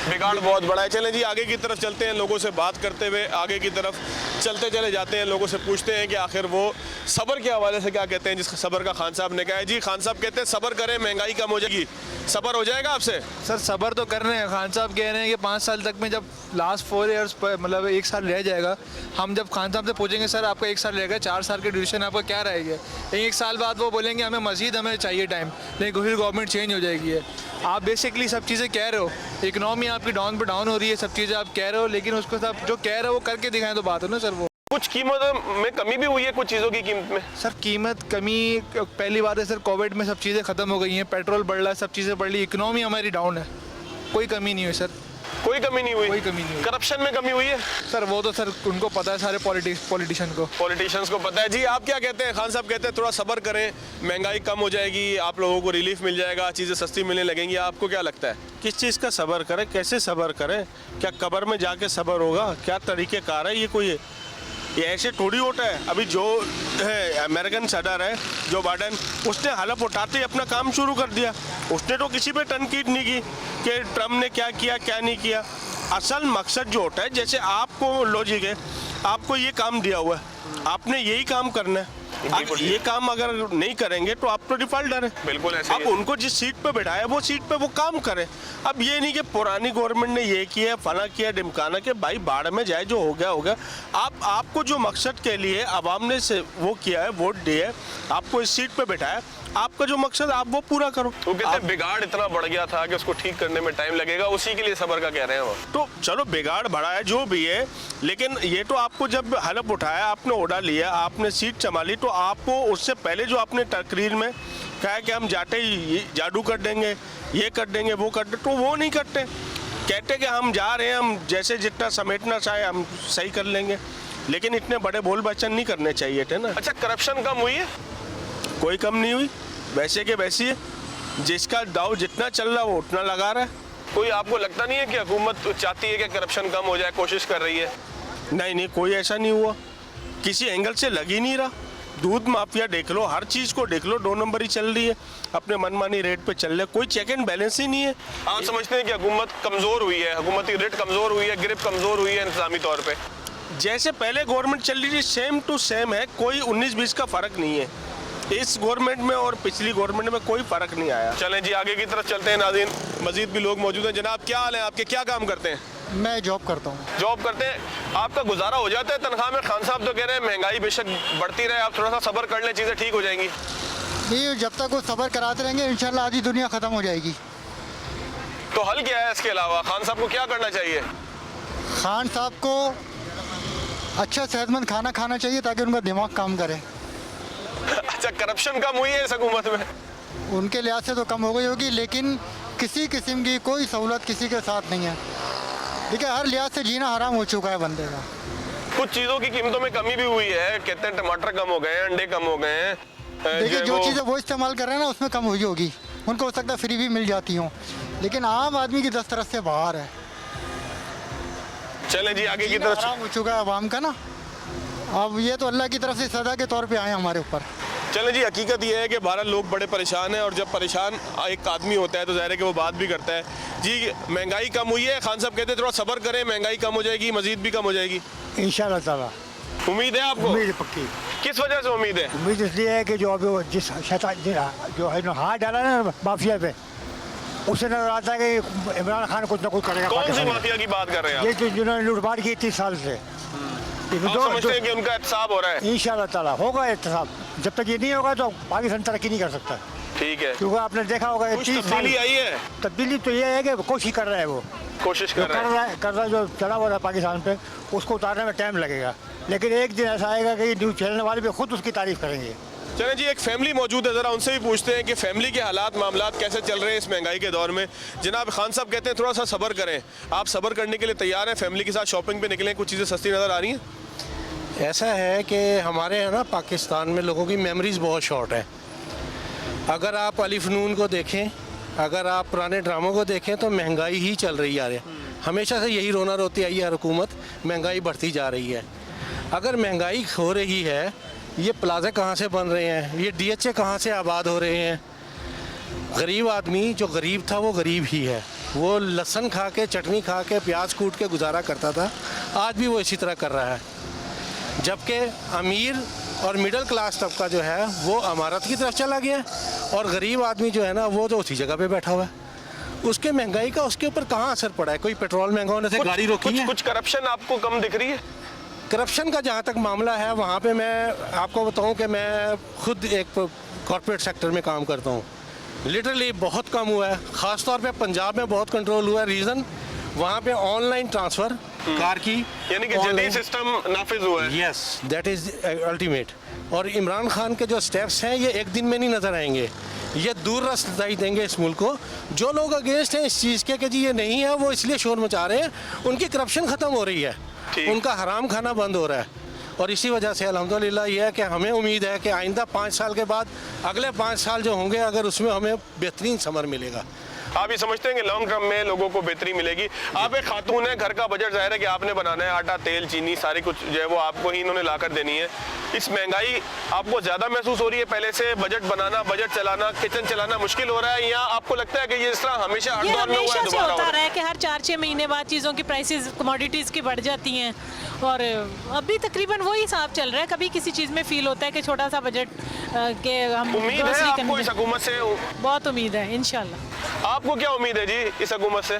बिगाड़ बहुत बड़ा है। चलें जी आगे की तरफ चलते हैं, लोगों से बात करते हुए आगे की तरफ चलते चले जाते हैं। लोगों से पूछते हैं कि आखिर वो सबर के हवाले से क्या कहते हैं, जिस सबर का खान साहब ने कहा है। जी खान साहब कहते हैं सबर करें, महंगाई कम हो जाएगी। सबर हो जाएगा आपसे? सर सबर तो कर रहे हैं, खान साहब कह रहे हैं कि 5 साल तक में, जब लास्ट 4 ईयर्स मतलब 1 साल रह जाएगा, हम जब खान साहब से पूछेंगे सर आपका 1 साल रहेगा, 4 साल के ड्यूरेशन आपका क्या रहेगा, लेकिन 1 साल बाद वो बोलेंगे हमें मजीद हमें चाहिए टाइम, लेकिन फिर गवर्नमेंट चेंज हो जाएगी है। आप बेसिकली सब चीज़ें कह रहे हो, इकनॉमी आपकी डाउन पे डाउन हो रही है, सब चीज़ें आप कह रहे हो, लेकिन उसको सब जो कह रहे हो वो करके दिखाएं तो बात हो ना सर। वो कुछ कीमत में कमी भी हुई है, कुछ चीज़ों की कीमत में? सर कीमत कमी पहली बात है सर, कोविड में सब चीज़ें ख़त्म हो गई हैं, पेट्रोल बढ़ रहा है, सब चीज़ें बढ़ रही, इकनॉमी हमारी डाउन है, कोई कमी नहीं हुई सर। कोई कमी नहीं हुई? कोई कमी नहीं हुई। करप्शन में कमी हुई है? सर वो तो सर उनको पता है, सारे पॉलिटिशियंस को पता है। जी आप क्या कहते हैं? खान साहब कहते हैं थोड़ा सब्र करें, महंगाई कम हो जाएगी, आप लोगों को रिलीफ मिल जाएगा, चीज़ें सस्ती मिलने लगेंगी। आपको क्या लगता है? किस चीज़ का सबर करें, कैसे सबर करें? क्या कब्र में जाके सबर होगा? क्या तरीक़ेकार है ये? कोई ये ऐसे थोड़ी होता है। अभी जो है अमेरिकन सदर है जो बाइडेन, उसने हलफ उठाते ही अपना काम शुरू कर दिया। उसने तो किसी पे तनकीद नहीं की कि ट्रम्प ने क्या किया क्या नहीं किया। असल मकसद जो होता है, जैसे आपको लॉजिक है, आपको ये काम दिया हुआ है, आपने यही काम करना है, आप ये काम अगर नहीं करेंगे तो आप तो डिफॉल्टर है। बिल्कुल ऐसे अब उनको जिस सीट पे बैठाया वो सीट पे वो काम करे। अब ये नहीं कि पुरानी गवर्नमेंट ने ये किया फला किया ढिमकाना के, भाई बाढ़ में जाए, जो हो गया हो गया। आपको जो मकसद के लिए आवाम ने से वो किया है, वोट दिए है, आपको इस सीट पे बैठाया, आपका जो मकसद आप वो पूरा करो। वो कहते हैं बिगाड़ इतना बढ़ गया था कि उसको ठीक करने में टाइम लगेगा, उसी के लिए सबर का कह रहे हैं वो। तो चलो बिगाड़ बढ़ा है जो भी है, लेकिन ये तो आपको जब हलफ उठाया, आपने ओढ़ा लिया, आपने सीट संभाली, तो आपको उससे पहले जो आपने तकरीर में कहा कि हम जाते ही जादू कर देंगे, ये कर देंगे, वो कर देंगे, तो वो नहीं करते। कहते कि हम जा रहे हैं, हम जैसे जितना समेटना चाहे हम सही कर लेंगे, लेकिन इतने बड़े बोल बच्चन नहीं करने चाहिए थे ना। अच्छा, करप्शन कम हुई है? कोई कम नहीं हुई, वैसे के वैसी है। जिसका दाव जितना चल रहा है वो उतना लगा रहा है। कोई आपको लगता नहीं है कि हुकूमत चाहती है कि करप्शन कम हो जाए, कोशिश कर रही है? नहीं, कोई ऐसा नहीं हुआ, किसी एंगल से लग ही नहीं रहा। दूध माफिया देख लो, हर चीज़ को देख लो, 2 नंबर ही चल रही है, अपने मनमानी रेट पे चल रहे, कोई चेक एंड बैलेंस ही नहीं है। आप समझते हैं कि हुकूमत कमज़ोर हुई है, हुकूमत की रेट कमज़ोर हुई है, ग्रिप कमज़ोर हुई है इंतजामी तौर पर? जैसे पहले गवर्नमेंट चल रही थी सेम टू सेम है, कोई 19-20 का फ़र्क नहीं है। इस गवर्नमेंट में और पिछली गवर्नमेंट में कोई फ़र्क नहीं आया। चलें जी आगे की तरफ चलते हैं नाज़रीन, मज़ीद भी लोग मौजूद हैं। जनाब क्या हाल है आपके, क्या काम करते हैं? मैं जॉब करता हूँ। जॉब करते हैं, आपका गुजारा हो जाता है तनख्वाह में? खान साहब तो कह रहे हैं महंगाई बेशक बढ़ती रहे, आप थोड़ा सा सब्र कर लें, चीज़ें ठीक हो जाएंगी। नहीं, जब तक वो सब्र कराते रहेंगे इंशाल्लाह आधी दुनिया ख़त्म हो जाएगी। तो हल क्या है इसके अलावा? खान साहब को क्या करना चाहिए? खान साहब को अच्छा सेहतमंद खाना खाना चाहिए ताकि उनका दिमाग काम करे। अच्छा, करप्शन कम हुई है इस हुकूमत में? उनके लिहाज से तो कम हो गई होगी, लेकिन किसी किस्म की कोई सहूलत किसी के साथ नहीं है। ठीक है, हर लिहाज से जीना हराम हो चुका है बंदे का। कुछ चीज़ों की कीमतों में कमी भी हुई है, कहते हैं टमाटर कम हो गए हैं, अंडे कम हो गए हैं। देखिए जो चीज़ें वो इस्तेमाल कर रहे हैं ना उसमें कम हुई होगी, उनको हो सकता है फ्री भी मिल जाती हों, लेकिन आम आदमी की दस्तरस से बाहर है। चलें जी आगे की तरफ। हो चुका है आवाम का ना, अब ये तो अल्लाह की तरफ से सज़ा के तौर पे आए हमारे ऊपर। चलें जी, हकीकत ये है कि भारत लोग बड़े परेशान हैं और जब परेशान एक आदमी होता है तो ज़ाहिर है कि वो बात भी करता है। जी, महंगाई कम हुई है, खान साहब कहते हैं थोड़ा सब्र करें, महंगाई कम हो जाएगी, मजीद भी कम हो जाएगी इंशाल्लाह ताला। उम्मीद है आपको? उम्मीद पक्की। किस वजह से उम्मीद है? उम्मीद इसलिए है कि जो अभी वो जिस शैतान जो है ना हाथ डाला ना माफिया पे, उससे नजर आता है कि इमरान खान कुछ ना कुछ करेगा। कौन सी माफिया की बात कर रहे हैं ये आप? जिन्होंने लूटपाट की 30 साल से। आप समझते हैं कि उनका एहतसाब हो रहा है? इंशाल्लाह ताला होगा एहतसाब। जब तक ये नहीं होगा तो पाकिस्तान तरक्की नहीं कर सकता। ठीक है, क्योंकि आपने देखा होगा कुछ तब्दीली आई है। तब्दीली तो ये है कि कोशिश कर रहा है, वो कोशिश कर रहा है। कर्जा जो चढ़ा हुआ था पाकिस्तान पे, उसको उतारने में टाइम लगेगा, लेकिन एक दिन ऐसा आएगा कि न्यूज़ चैनल वाले भी खुद उसकी तारीफ करेंगे। चलें जी, एक फैमिली मौजूद है, ज़रा उनसे भी पूछते हैं कि फैमिली के हालात मामलात कैसे चल रहे हैं इस महंगाई के दौर में। जनाब खान साहब कहते हैं थोड़ा सा सब्र करें, आप सब्र करने के लिए तैयार हैं? फैमिली के साथ शॉपिंग पे निकलें, कुछ चीज़ें सस्ती नज़र आ रही हैं? ऐसा है कि हमारे यहाँ ना पाकिस्तान में लोगों की मेमोरीज़ बहुत शॉर्ट है। अगर आप अली फ़नून को देखें, अगर आप पुराने ड्रामों को देखें तो महंगाई ही चल रही है। हमेशा से यही रोना रोती आई है हुकूमत, महंगाई बढ़ती जा रही है। अगर महंगाई हो रही है, ये प्लाजा कहाँ से बन रहे हैं, ये DHA कहाँ से आबाद हो रहे हैं? गरीब आदमी जो गरीब था वो गरीब ही है, वो लहसुन खा के, चटनी खा के, प्याज कूट के गुजारा करता था, आज भी वो इसी तरह कर रहा है। जबकि अमीर और मिडिल क्लास तबका जो है वो अमारत की तरफ चला गया और गरीब आदमी जो है ना वो तो उसी जगह पे बैठा हुआ है। उसके महंगाई का उसके ऊपर कहाँ असर पड़ा है? कोई पेट्रोल महंगा होने से गाड़ी रोकी है? कुछ करप्शन आपको कम दिख रही है? करप्शन का जहाँ तक मामला है, वहाँ पे मैं आपको बताऊँ कि मैं खुद एक कॉर्पोरेट सेक्टर में काम करता हूँ। लिटरली बहुत कम हुआ है, ख़ास तौर पे पंजाब में बहुत कंट्रोल हुआ है। रीज़न वहाँ पे ऑनलाइन ट्रांसफ़र कार की, यानी कि जदीद सिस्टम नाफिज हुआ है। Yes, that is ultimate. और इमरान खान के जो स्टेप्स हैं ये एक दिन में नहीं नज़र आएंगे, ये दूर रसदाई देंगे इस मुल्क को। जो लोग अगेंस्ट हैं इस चीज़ के कि जी ये नहीं है, वो इसलिए शोर मचा रहे हैं, उनकी करप्शन ख़त्म हो रही है, उनका हराम खाना बंद हो रहा है। और इसी वजह से अल्हम्दुलिल्लाह ये है कि हमें उम्मीद है कि आइंदा 5 साल के बाद अगले 5 साल जो होंगे, अगर उसमें हमें बेहतरीन समर मिलेगा। आप ये समझते हैं कि लॉन्ग टर्म में लोगों को बेहतरी मिलेगी? आप एक खातून है, घर का बजट ज़ाहिर है कि आपने बनाना है, आटा तेल चीनी सारी कुछ जो है वो आपको ही इन्होंने लाकर देनी है। इस महंगाई आपको ज़्यादा महसूस हो रही है पहले से? बजट बनाना, बजट चलाना, किचन चलाना मुश्किल हो रहा है, या आपको लगता है कि ये इस तरह हमेशा हर दौर में हुआ है, दोबारा होता रहा है कि हर 4-6 महीने बाद चीज़ों की प्राइसेस कमोडिटीज़ की बढ़ जाती हैं? और अभी तकरीबन वही हिसाब चल रहा है। कभी किसी चीज़ में फील होता है कि छोटा सा बजट के हम उम्मीद है आपको इस हुकूमत से? बहुत उम्मीद है, इंशाल्लाह। आपको क्या उम्मीद है जी इस हुकूमत से?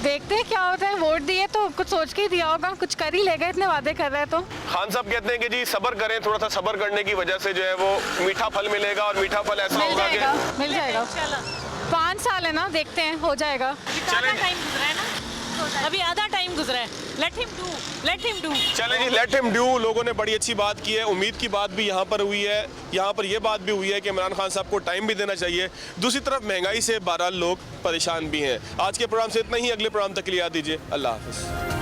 देखते हैं क्या होता है। वोट दिए तो कुछ सोच के ही दिया होगा, कुछ कर ही लेगा, इतने वादे कर रहे हैं तो। खान साहब कहते हैं कि जी सब्र करें, थोड़ा सा सब्र करने की वजह से जो है वो मीठा फल मिलेगा, और मीठा फल ऐसा होगा कि मिल जाएगा। 5 साल है ना, देखते हैं हो जाएगा। टाइम गुजरा है ना, अभी आधा टाइम गुजरा है। Let him do. चलें जी, लेट हिम डू। लोगों ने बड़ी अच्छी बात की है, उम्मीद की बात भी यहाँ पर हुई है। यहाँ पर ये बात भी हुई है कि इमरान खान साहब को टाइम भी देना चाहिए। दूसरी तरफ महंगाई से 12 लोग परेशान भी हैं। आज के प्रोग्राम से इतना ही, अगले प्रोग्राम तक के लिए याद दीजिए, अल्लाह हाफ़िज़।